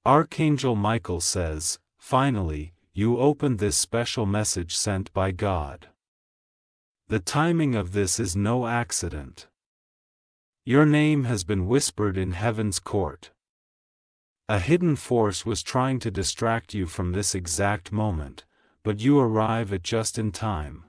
Archangel Michael says, finally, you opened this special message sent by God. The timing of this is no accident. Your name has been whispered in heaven's court. A hidden force was trying to distract you from this exact moment, but you arrive at just in time.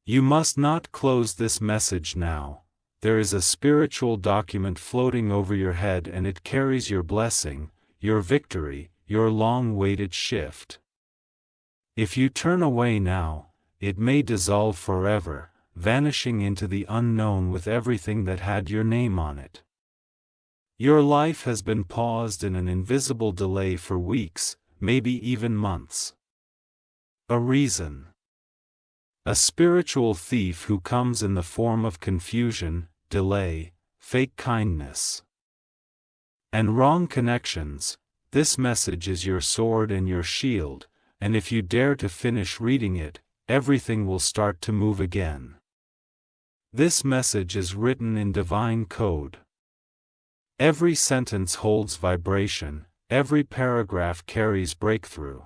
You must not close this message now. There is a spiritual document floating over your head and it carries your blessing, your victory, your long-awaited shift. If you turn away now, it may dissolve forever, vanishing into the unknown with everything that had your name on it. Your life has been paused in an invisible delay for weeks, maybe even months. A reason. A spiritual thief who comes in the form of confusion, delay, fake kindness, and wrong connections. This message is your sword and your shield, and if you dare to finish reading it, everything will start to move again. This message is written in divine code. Every sentence holds vibration, every paragraph carries breakthrough.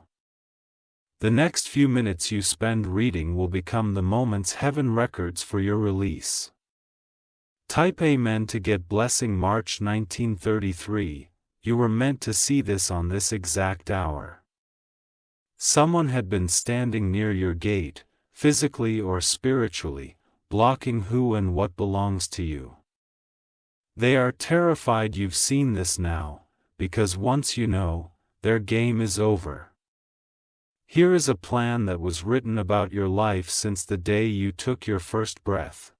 The next few minutes you spend reading will become the moments heaven records for your release. Type Amen to get blessing. March 1933, you were meant to see this on this exact hour. Someone had been standing near your gate, physically or spiritually, blocking who and what belongs to you. They are terrified you've seen this now, because once you know, their game is over. Here is a plan that was written about your life since the day you took your first breath.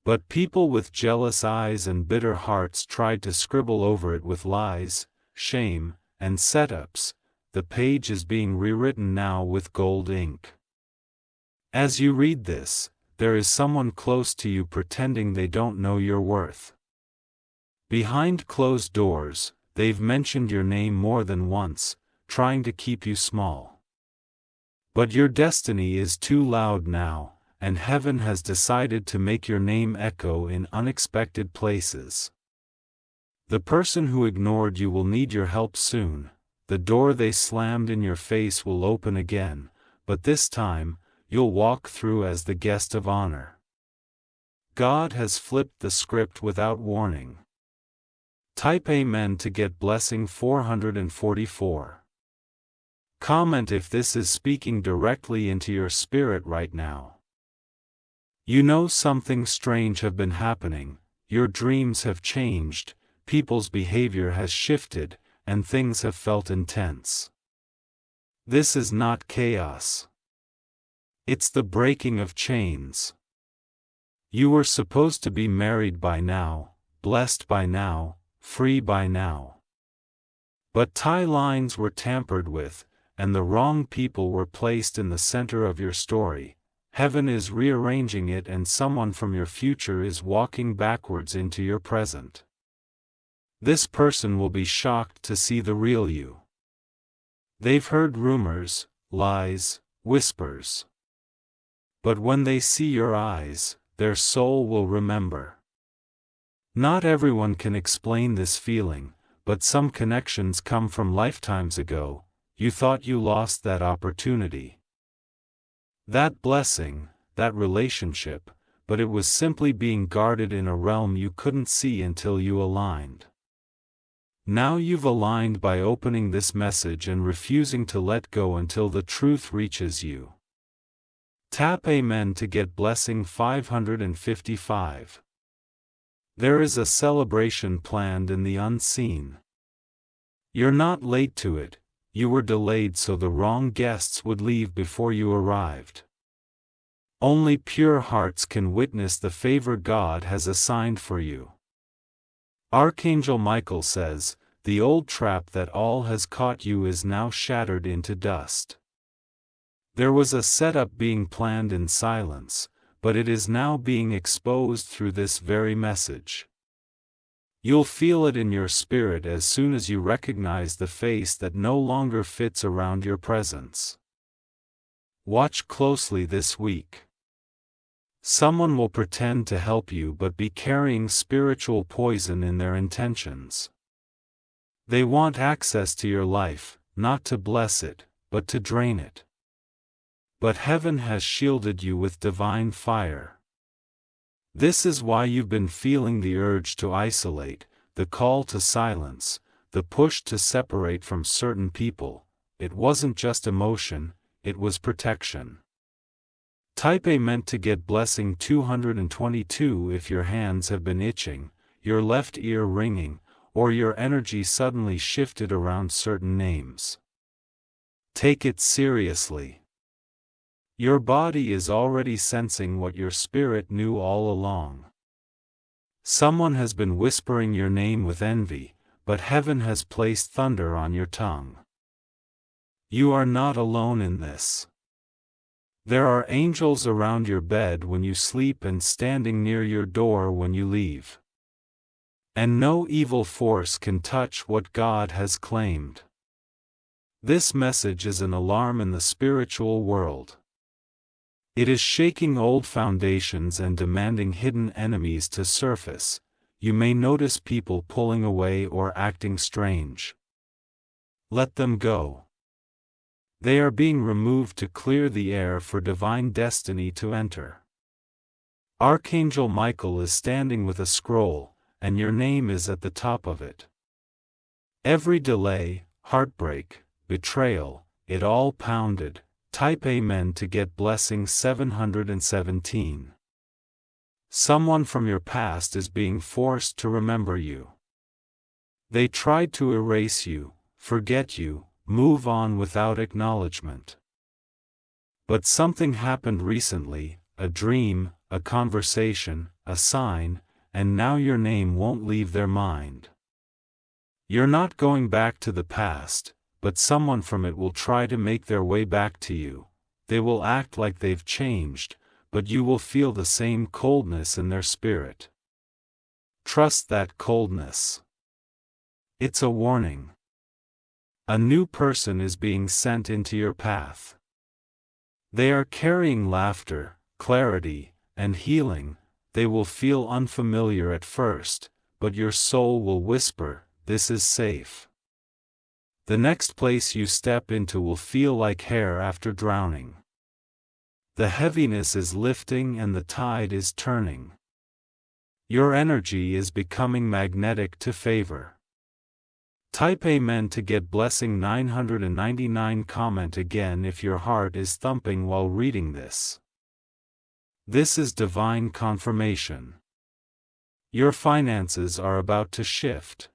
But people with jealous eyes and bitter hearts tried to scribble over it with lies, shame, and setups. The page is being rewritten now with gold ink. As you read this, there is someone close to you pretending they don't know your worth. Behind closed doors, they've mentioned your name more than once, trying to keep you small. But your destiny is too loud now, and heaven has decided to make your name echo in unexpected places. The person who ignored you will need your help soon. The door they slammed in your face will open again, but this time, you'll walk through as the guest of honor. God has flipped the script without warning. Type Amen to get blessing. 444. Comment if this is speaking directly into your spirit right now. You know something strange have been happening, your dreams have changed, people's behavior has shifted, and things have felt intense. This is not chaos. It's the breaking of chains. You were supposed to be married by now, blessed by now, free by now. But tie lines were tampered with, and the wrong people were placed in the center of your story. Heaven is rearranging it and someone from your future is walking backwards into your present. This person will be shocked to see the real you. They've heard rumors, lies, whispers. But when they see your eyes, their soul will remember. Not everyone can explain this feeling, but some connections come from lifetimes ago. You thought you lost that opportunity, that blessing, that relationship, but it was simply being guarded in a realm you couldn't see until you aligned. Now you've aligned by opening this message and refusing to let go until the truth reaches you. Tap Amen to get blessing. 555. There is a celebration planned in the unseen. You're not late to it. You were delayed so the wrong guests would leave before you arrived. Only pure hearts can witness the favor God has assigned for you. Archangel Michael says, the old trap that all has caught you is now shattered into dust. There was a setup being planned in silence, but it is now being exposed through this very message. You'll feel it in your spirit as soon as you recognize the face that no longer fits around your presence. Watch closely this week. Someone will pretend to help you but be carrying spiritual poison in their intentions. They want access to your life, not to bless it, but to drain it. But heaven has shielded you with divine fire. This is why you've been feeling the urge to isolate, the call to silence, the push to separate from certain people. It wasn't just emotion, it was protection. Type A meant to get blessing 222 if your hands have been itching, your left ear ringing, or your energy suddenly shifted around certain names. Take it seriously. Your body is already sensing what your spirit knew all along. Someone has been whispering your name with envy, but heaven has placed thunder on your tongue. You are not alone in this. There are angels around your bed when you sleep and standing near your door when you leave. And no evil force can touch what God has claimed. This message is an alarm in the spiritual world. It is shaking old foundations and demanding hidden enemies to surface. You may notice people pulling away or acting strange. Let them go. They are being removed to clear the air for divine destiny to enter. Archangel Michael is standing with a scroll, and your name is at the top of it. Every delay, heartbreak, betrayal, it all pounded. Type Amen to get blessing 717. Someone from your past is being forced to remember you. They tried to erase you, forget you, move on without acknowledgement. But something happened recently, a dream, a conversation, a sign, and now your name won't leave their mind. You're not going back to the past, but someone from it will try to make their way back to you. They will act like they've changed, but you will feel the same coldness in their spirit. Trust that coldness. It's a warning. A new person is being sent into your path. They are carrying laughter, clarity, and healing. They will feel unfamiliar at first, but your soul will whisper, "This is safe." The next place you step into will feel like hair after drowning. The heaviness is lifting and the tide is turning. Your energy is becoming magnetic to favor. Type Amen to get blessing 999. Comment again if your heart is thumping while reading this. This is divine confirmation. Your finances are about to shift.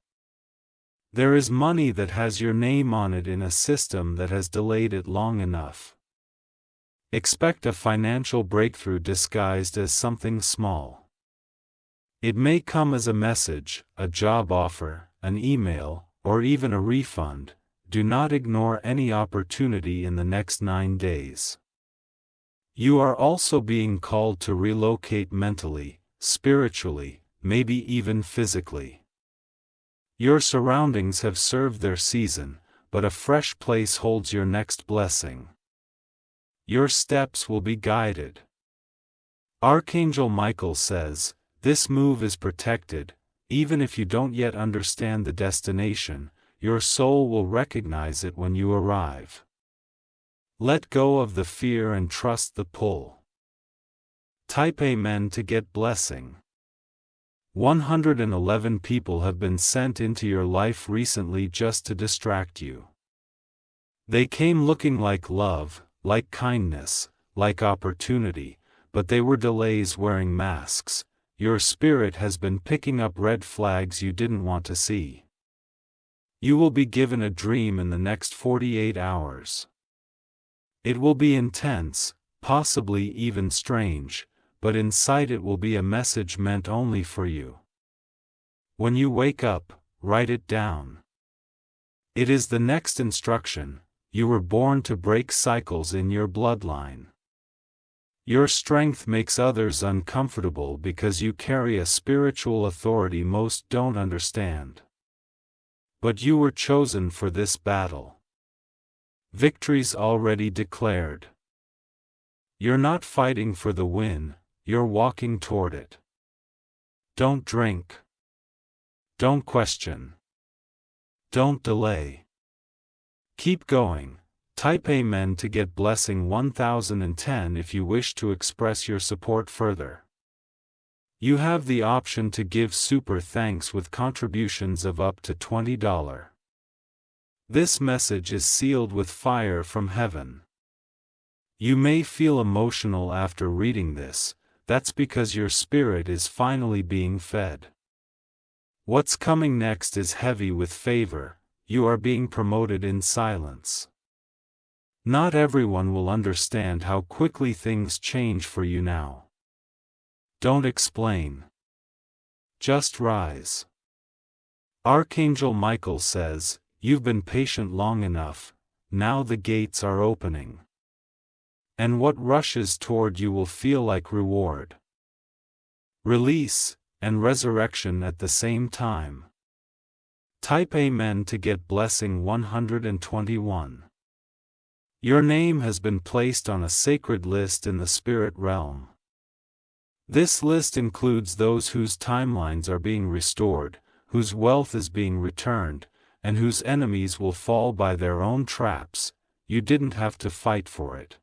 There is money that has your name on it in a system that has delayed it long enough. Expect a financial breakthrough disguised as something small. It may come as a message, a job offer, an email, or even a refund. Do not ignore any opportunity in the next 9 days. You are also being called to relocate mentally, spiritually, maybe even physically. Your surroundings have served their season, but a fresh place holds your next blessing. Your steps will be guided. Archangel Michael says, this move is protected. Even if you don't yet understand the destination, your soul will recognize it when you arrive. Let go of the fear and trust the pull. Type Amen to get blessing. 111 people have been sent into your life recently just to distract you. They came looking like love, like kindness, like opportunity, but they were delays wearing masks. Your spirit has been picking up red flags you didn't want to see. You will be given a dream in the next 48 hours. It will be intense, possibly even strange, but inside it will be a message meant only for you. When you wake up, write it down. It is the next instruction. You were born to break cycles in your bloodline. Your strength makes others uncomfortable because you carry a spiritual authority most don't understand. But you were chosen for this battle. Victory's already declared. You're not fighting for the win, you're walking toward it. Don't drink. Don't question. Don't delay. Keep going. Type Amen to get blessing 1010 if you wish to express your support further. You have the option to give super thanks with contributions of up to $20. This message is sealed with fire from heaven. You may feel emotional after reading this. That's because your spirit is finally being fed. What's coming next is heavy with favor. You are being promoted in silence. Not everyone will understand how quickly things change for you now. Don't explain. Just rise. Archangel Michael says, "You've been patient long enough, now the gates are opening. And what rushes toward you will feel like reward. Release and resurrection at the same time." Type Amen to get blessing 121. Your name has been placed on a sacred list in the spirit realm. This list includes those whose timelines are being restored, whose wealth is being returned, and whose enemies will fall by their own traps. You didn't have to fight for it.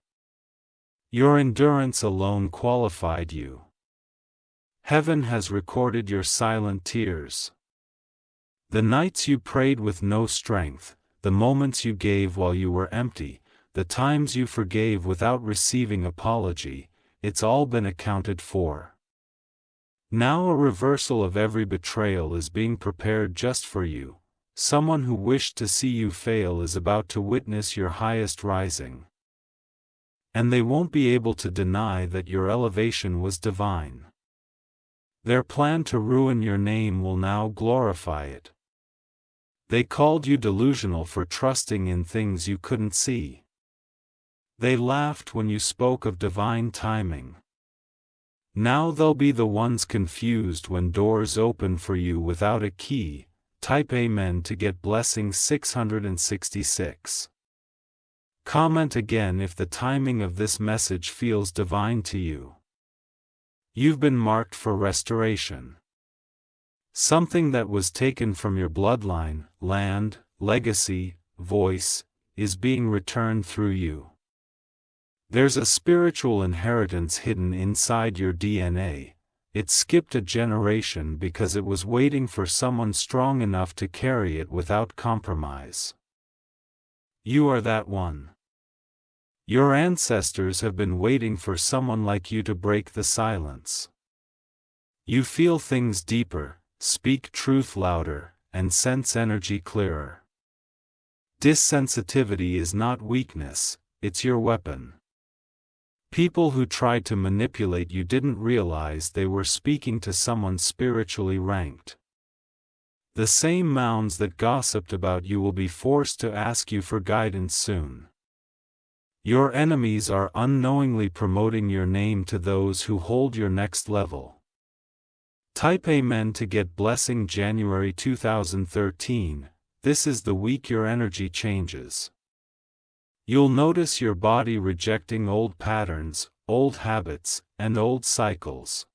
Your endurance alone qualified you. Heaven has recorded your silent tears. The nights you prayed with no strength, the moments you gave while you were empty, the times you forgave without receiving apology, it's all been accounted for. Now a reversal of every betrayal is being prepared just for you. Someone who wished to see you fail is about to witness your highest rising. And they won't be able to deny that your elevation was divine. Their plan to ruin your name will now glorify it. They called you delusional for trusting in things you couldn't see. They laughed when you spoke of divine timing. Now they'll be the ones confused when doors open for you without a key. Type Amen to get blessing 666. Comment again if the timing of this message feels divine to you. You've been marked for restoration. Something that was taken from your bloodline, land, legacy, voice, is being returned through you. There's a spiritual inheritance hidden inside your DNA. It skipped a generation because it was waiting for someone strong enough to carry it without compromise. You are that one. Your ancestors have been waiting for someone like you to break the silence. You feel things deeper, speak truth louder, and sense energy clearer. Dissensitivity is not weakness, it's your weapon. People who tried to manipulate you didn't realize they were speaking to someone spiritually ranked. The same mounds that gossiped about you will be forced to ask you for guidance soon. Your enemies are unknowingly promoting your name to those who hold your next level. Type Amen to get blessing January 2013. This is the week your energy changes. You'll notice your body rejecting old patterns, old habits, and old cycles.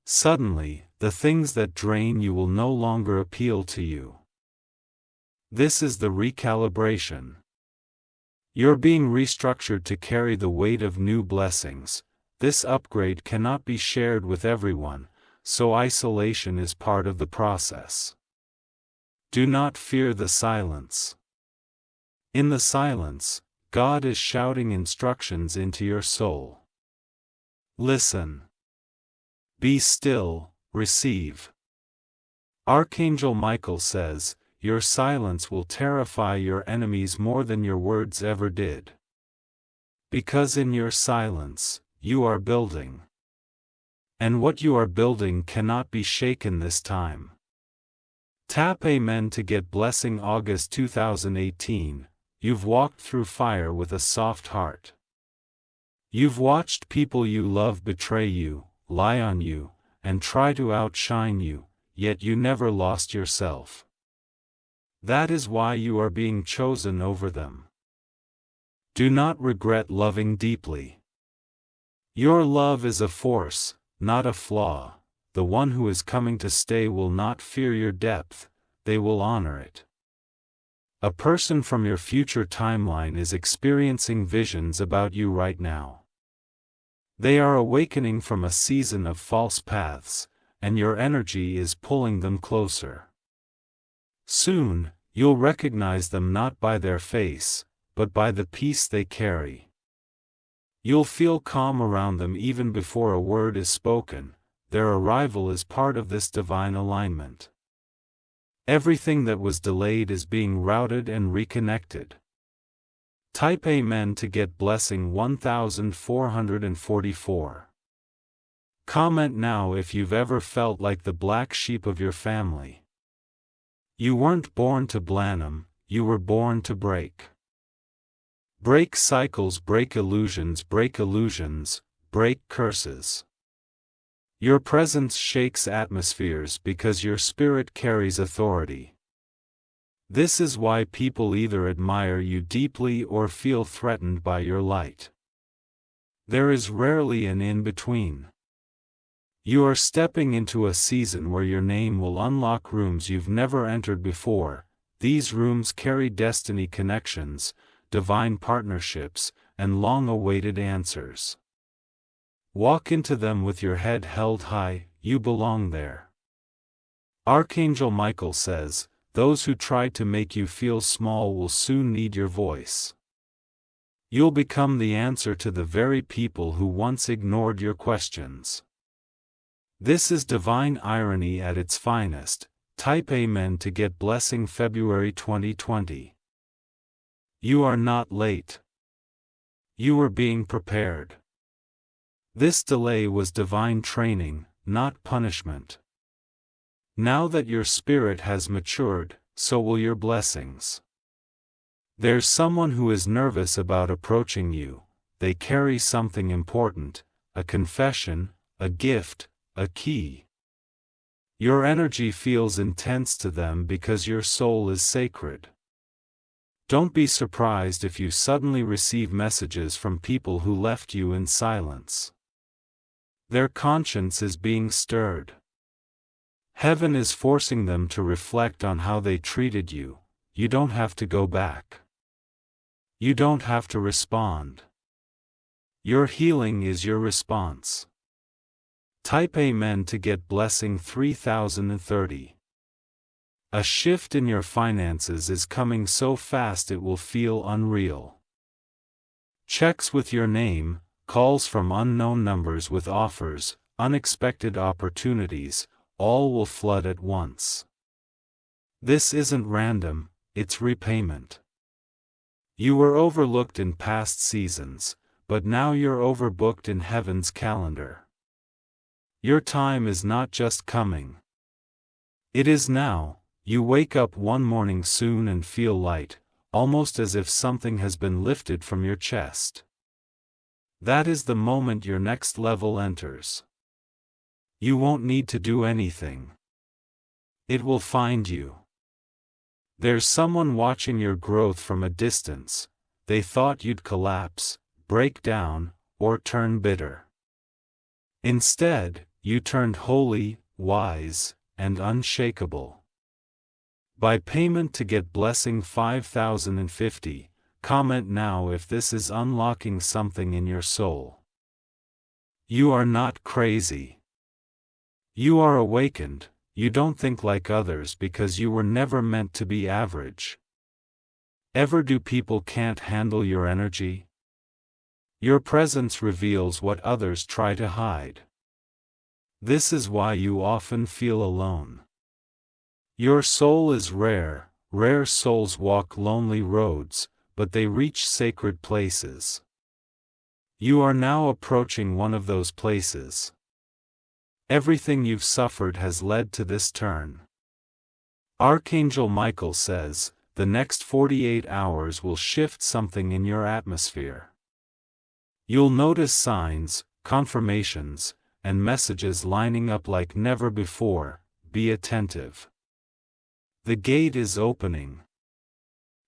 Suddenly, the things that drain you will no longer appeal to you. This is the recalibration. You're being restructured to carry the weight of new blessings. This upgrade cannot be shared with everyone, so isolation is part of the process. Do not fear the silence. In the silence, God is shouting instructions into your soul. Listen. Be still, receive. Archangel Michael says, your silence will terrify your enemies more than your words ever did. Because in your silence, you are building. And what you are building cannot be shaken this time. Tap Amen to get blessing August 2018. You've walked through fire with a soft heart. You've watched people you love betray you, lie on you, and try to outshine you, yet you never lost yourself. That is why you are being chosen over them. Do not regret loving deeply. Your love is a force, not a flaw. The one who is coming to stay will not fear your depth, they will honor it. A person from your future timeline is experiencing visions about you right now. They are awakening from a season of false paths, and your energy is pulling them closer. Soon, you'll recognize them not by their face, but by the peace they carry. You'll feel calm around them even before a word is spoken. Their arrival is part of this divine alignment. Everything that was delayed is being routed and reconnected. Type Amen to get blessing 1444. Comment now if you've ever felt like the black sheep of your family. You weren't born to blossom, you were born to break. Break cycles, break illusions, break curses. Your presence shakes atmospheres because your spirit carries authority. This is why people either admire you deeply or feel threatened by your light. There is rarely an in-between. You are stepping into a season where your name will unlock rooms you've never entered before. These rooms carry destiny connections, divine partnerships, and long-awaited answers. Walk into them with your head held high, you belong there. Archangel Michael says, those who try to make you feel small will soon need your voice. You'll become the answer to the very people who once ignored your questions. This is divine irony at its finest. Type Amen to get blessing February 2020. You are not late. You are being prepared. This delay was divine training, not punishment. Now that your spirit has matured, so will your blessings. There's someone who is nervous about approaching you. They carry something important, a confession, a gift, a key. Your energy feels intense to them because your soul is sacred. Don't be surprised if you suddenly receive messages from people who left you in silence. Their conscience is being stirred. Heaven is forcing them to reflect on how they treated you. You don't have to go back. You don't have to respond. Your healing is your response. Type Amen to get blessing 3030. A shift in your finances is coming so fast it will feel unreal. Checks with your name, calls from unknown numbers with offers, unexpected opportunities, all will flood at once. This isn't random, it's repayment. You were overlooked in past seasons, but now you're overbooked in heaven's calendar. Your time is not just coming. It is now. You wake up one morning soon and feel light, almost as if something has been lifted from your chest. That is the moment your next level enters. You won't need to do anything. It will find you. There's someone watching your growth from a distance. They thought you'd collapse, break down, or turn bitter. Instead, you turned holy, wise, and unshakable. By payment to get blessing 5050, comment now if this is unlocking something in your soul. You are not crazy. You are awakened. You don't think like others because you were never meant to be average. Ever do people can't handle your energy? Your presence reveals what others try to hide. This is why you often feel alone. Your soul is rare. Rare souls walk lonely roads, but they reach sacred places. You are now approaching one of those places. Everything you've suffered has led to this turn. Archangel Michael says, the next 48 hours will shift something in your atmosphere. You'll notice signs, confirmations, and messages lining up like never before. Be attentive. The gate is opening.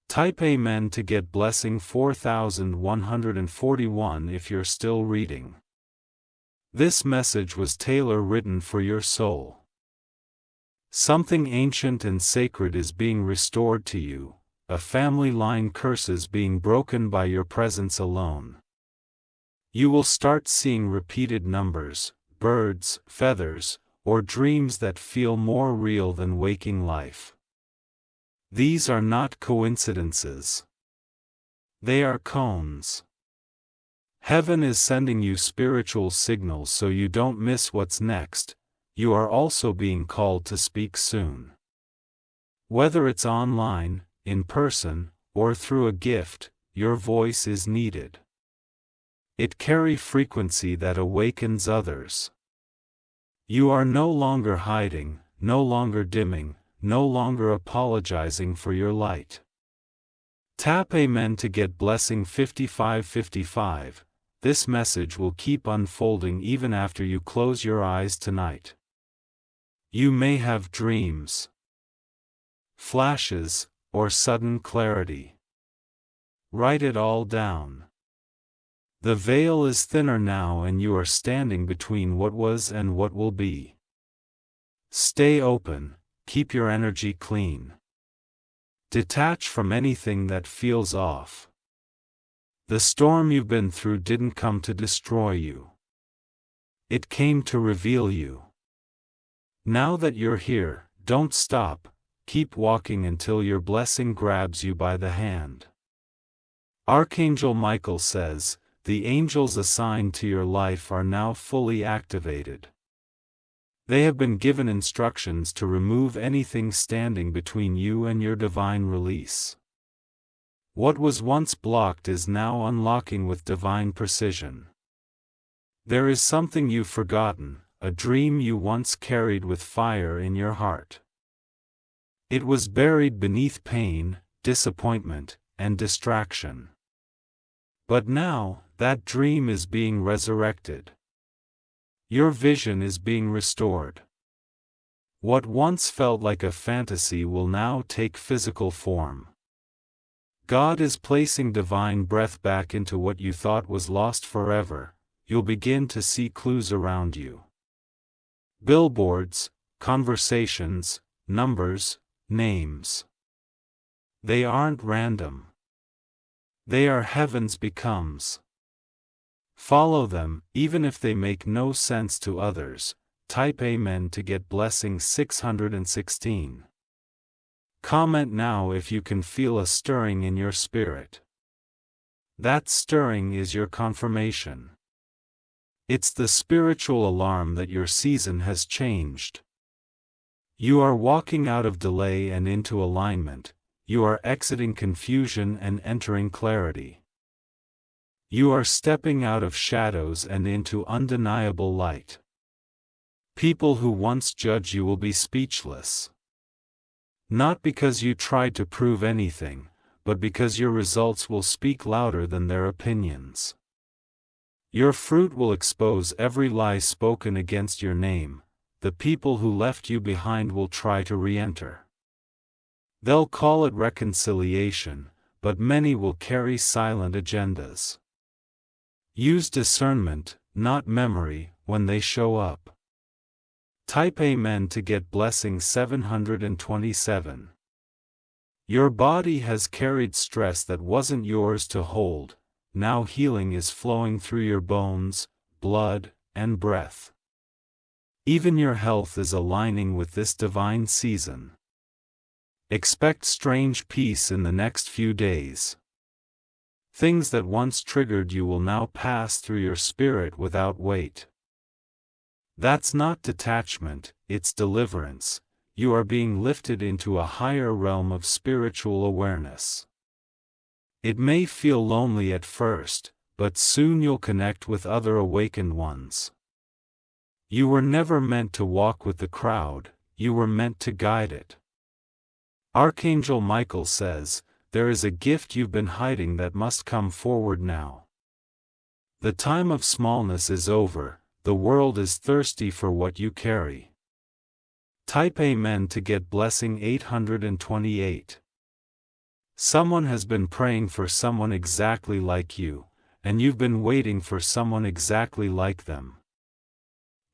Type Amen to get blessing 4141 if you're still reading. This message was tailor-written for your soul. Something ancient and sacred is being restored to you, a family line curses being broken by your presence alone. You will start seeing repeated numbers, birds, feathers, or dreams that feel more real than waking life. These are not coincidences. They are cones. Heaven is sending you spiritual signals so you don't miss what's next. You are also being called to speak soon. Whether it's online, in person, or through a gift, your voice is needed. It carries frequency that awakens others. You are no longer hiding, no longer dimming, no longer apologizing for your light. Tap Amen to get blessing 5555. This message will keep unfolding even after you close your eyes tonight. You may have dreams, flashes, or sudden clarity. Write it all down. The veil is thinner now and you are standing between what was and what will be. Stay open, keep your energy clean. Detach from anything that feels off. The storm you've been through didn't come to destroy you. It came to reveal you. Now that you're here, don't stop, keep walking until your blessing grabs you by the hand. Archangel Michael says, the angels assigned to your life are now fully activated. They have been given instructions to remove anything standing between you and your divine release. What was once blocked is now unlocking with divine precision. There is something you've forgotten, a dream you once carried with fire in your heart. It was buried beneath pain, disappointment, and distraction. But now, that dream is being resurrected. Your vision is being restored. What once felt like a fantasy will now take physical form. God is placing divine breath back into what you thought was lost forever. You'll begin to see clues around you. Billboards, conversations, numbers, names. They aren't random. They are heaven's becomes. Follow them, even if they make no sense to others. Type Amen to get blessing 616. Comment now if you can feel a stirring in your spirit. That stirring is your confirmation. It's the spiritual alarm that your season has changed. You are walking out of delay and into alignment. You are exiting confusion and entering clarity. You are stepping out of shadows and into undeniable light. People who once judged you will be speechless. Not because you tried to prove anything, but because your results will speak louder than their opinions. Your fruit will expose every lie spoken against your name. The people who left you behind will try to re-enter. They'll call it reconciliation, but many will carry silent agendas. Use discernment, not memory, when they show up. Type Amen to get blessing 727. Your body has carried stress that wasn't yours to hold. Now healing is flowing through your bones, blood, and breath. Even your health is aligning with this divine season. Expect strange peace in the next few days. Things that once triggered you will now pass through your spirit without weight. That's not detachment, it's deliverance. You are being lifted into a higher realm of spiritual awareness. It may feel lonely at first, but soon you'll connect with other awakened ones. You were never meant to walk with the crowd, you were meant to guide it. Archangel Michael says, there is a gift you've been hiding that must come forward now. The time of smallness is over, the world is thirsty for what you carry. Type Amen to get blessing 828. Someone has been praying for someone exactly like you, and you've been waiting for someone exactly like them.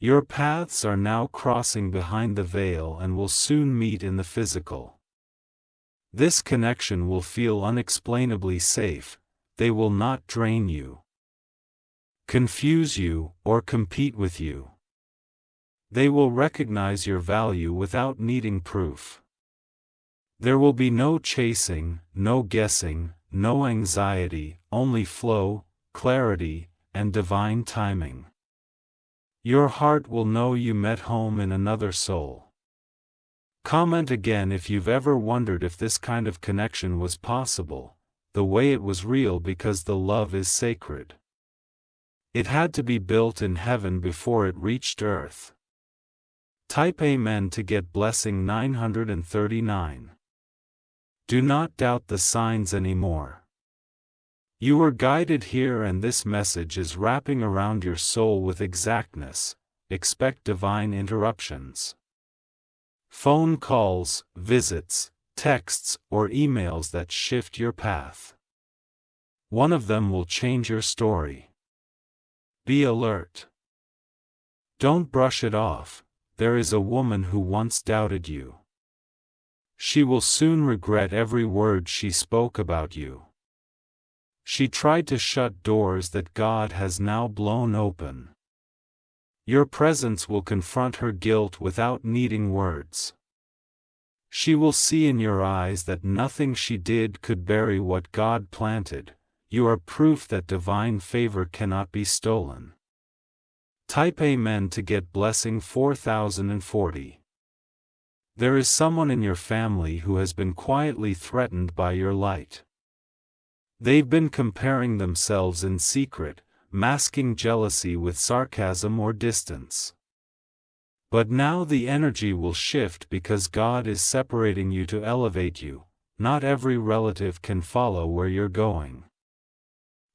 Your paths are now crossing behind the veil and will soon meet in the physical. This connection will feel unexplainably safe. They will not drain you, confuse you, or compete with you. They will recognize your value without needing proof. There will be no chasing, no guessing, no anxiety, only flow, clarity, and divine timing. Your heart will know you met home in another soul. Comment again if you've ever wondered if this kind of connection was possible, the way it was real, because the love is sacred. It had to be built in heaven before it reached earth. Type Amen to get blessing 939. Do not doubt the signs anymore. You were guided here, and this message is wrapping around your soul with exactness. Expect divine interruptions. Phone calls, visits, texts, or emails that shift your path. One of them will change your story. Be alert. Don't brush it off. There is a woman who once doubted you. She will soon regret every word she spoke about you. She tried to shut doors that God has now blown open. Your presence will confront her guilt without needing words. She will see in your eyes that nothing she did could bury what God planted. You are proof that divine favor cannot be stolen. Type Amen to get blessing 4040. There is someone in your family who has been quietly threatened by your light. They've been comparing themselves in secret, masking jealousy with sarcasm or distance. But now the energy will shift because God is separating you to elevate you. Not every relative can follow where you're going.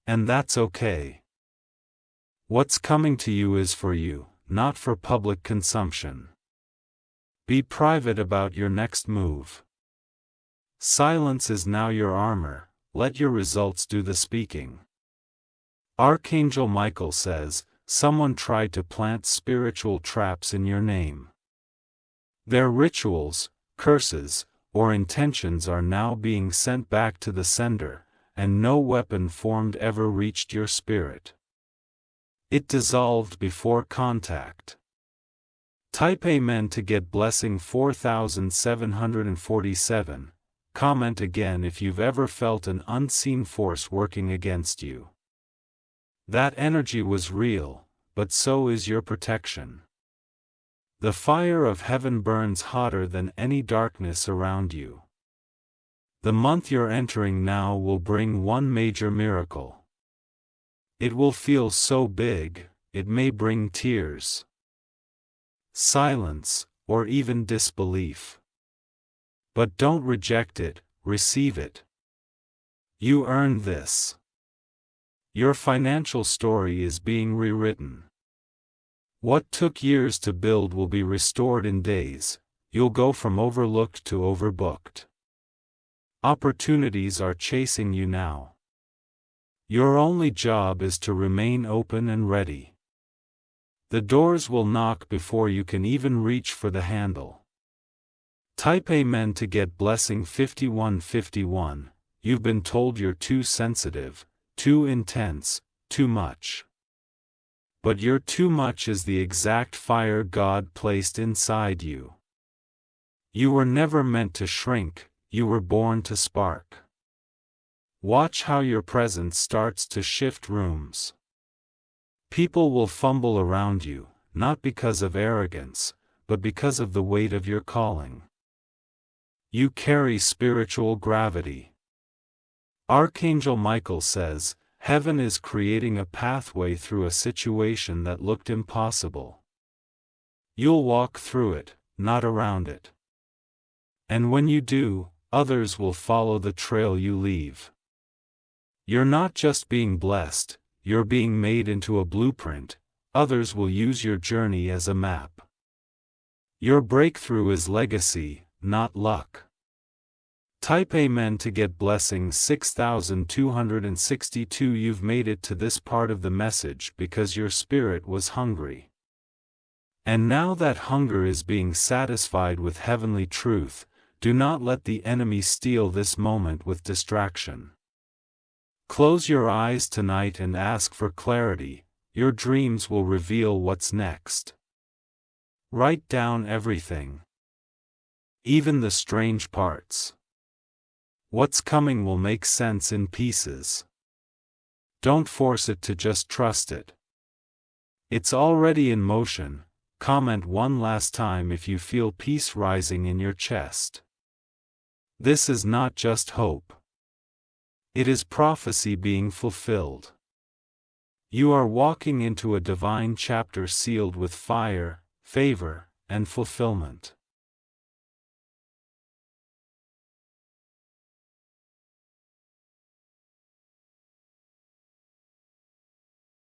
And that's okay. What's coming to you is for you, not for public consumption. Be private about your next move. Silence is now your armor. Let your results do the speaking. Archangel Michael says, someone tried to plant spiritual traps in your name. Their rituals, curses, or intentions are now being sent back to the sender, and no weapon formed ever reached your spirit. It dissolved before contact. Type Amen to get blessing 4747. Comment again if you've ever felt an unseen force working against you. That energy was real, but so is your protection. The fire of heaven burns hotter than any darkness around you. The month you're entering now will bring one major miracle. It will feel so big, it may bring tears, silence, or even disbelief. But don't reject it, receive it. You earned this. Your financial story is being rewritten. What took years to build will be restored in days. You'll go from overlooked to overbooked. Opportunities are chasing you now. Your only job is to remain open and ready. The doors will knock before you can even reach for the handle. Type Amen to get blessing 5151. You've been told you're too sensitive, too intense, too much. But your too much is the exact fire God placed inside you. You were never meant to shrink, you were born to spark. Watch how your presence starts to shift rooms. People will fumble around you, not because of arrogance, but because of the weight of your calling. You carry spiritual gravity. Archangel Michael says, heaven is creating a pathway through a situation that looked impossible. You'll walk through it, not around it. And when you do, others will follow the trail you leave. You're not just being blessed, you're being made into a blueprint. Others will use your journey as a map. Your breakthrough is legacy, not luck. Type Amen to get blessing 6262. You've made it to this part of the message because your spirit was hungry. And now that hunger is being satisfied with heavenly truth. Do not let the enemy steal this moment with distraction. Close your eyes tonight and ask for clarity. Your dreams will reveal what's next. Write down everything. Even the strange parts. What's coming will make sense in pieces. Don't force it to just trust it. It's already in motion. Comment one last time if you feel peace rising in your chest. This is not just hope. It is prophecy being fulfilled. You are walking into a divine chapter sealed with fire, favor, and fulfillment.